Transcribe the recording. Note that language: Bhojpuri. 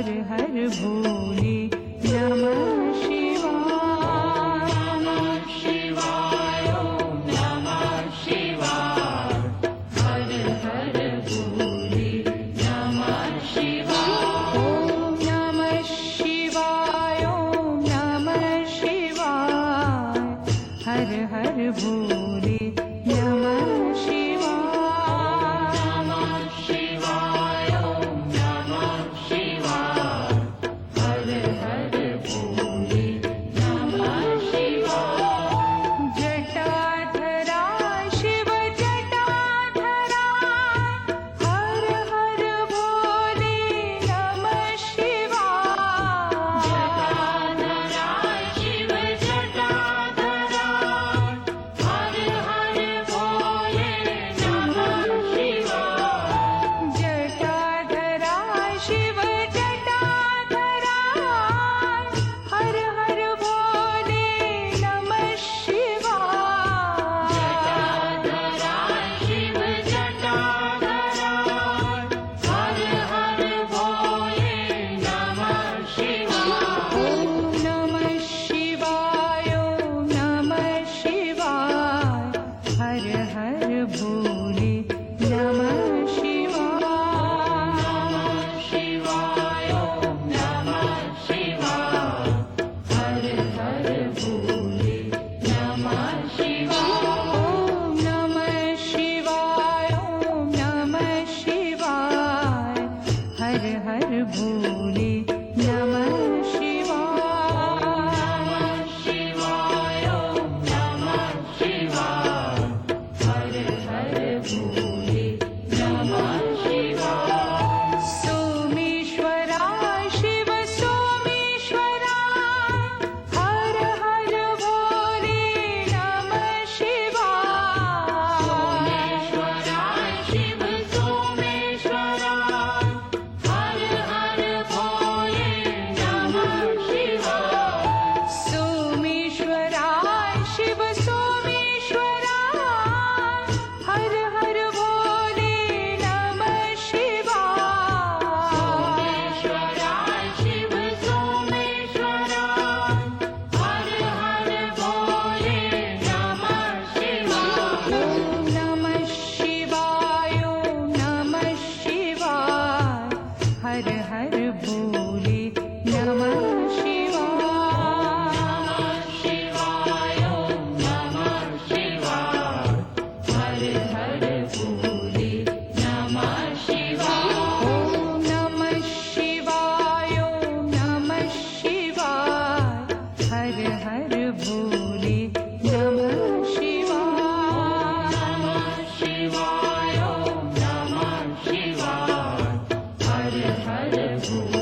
हर हर भोले नमः शिवाय। नमः शिवाय ओम नमः शिवाय। हर हर भोले नमः शिवाय। ओम नमः शिवाय ओम नमः शिवाय। हर हर भोले नमः शिवाय। नमः शिवाय ओम नमः शिवाय। हर हर भोले नमः शिवाय। जटाधरा शिव जटाधरा। हर हर भोले नमः शिवाय। जटाधरा शिव जटाधरा। हर हर भोले नमः शिवाय। जटाधरा शिव जटाधरा। हर हर भोले नमः शिवाय। जटाधरा शिव जटाधरा। हर हर भोले नमः शिवाय। ओम नमः शिवाय ओम नमः शिवाय। हर हर भोले नमः शिवाय। नमः शिवाय ओम नमः शिवाय। हर हर भोले नमः शिवाय। ओम नमः शिवाय ओम नमः शिवाय। हर हर भोले नमः शिवाय। नमः शिवाय ओम नमः शिवाय। हर हर भोले नमः शिवाय। सोमेश्वराय शिव सोमेश्वराय। हर हर भोले नमः शिवाय। सोमेश्वराय शिव सोमेश्वराय। हर हर भोले नमः शिवाय। सोमेश्वराय शिव सोमेश्वराय। हर हर भोले नमः शिवाय। सोमेश्वराय शिव सोमेश्वराय। हर हर भोले नमः शिवाय। ओम नमः शिवाय ओम नमः शिवाय। हर हर भोले नमः शिवाय। नमः शिवाय ओम नमः शिवाय। हर हर भोले नमः शिवाय। ओम नमः शिवाय ओम नमः शिवाय। हर हर भोले नमः शिवाय। नमः शिवाय ओम नमः शिवाय। हर हर भोले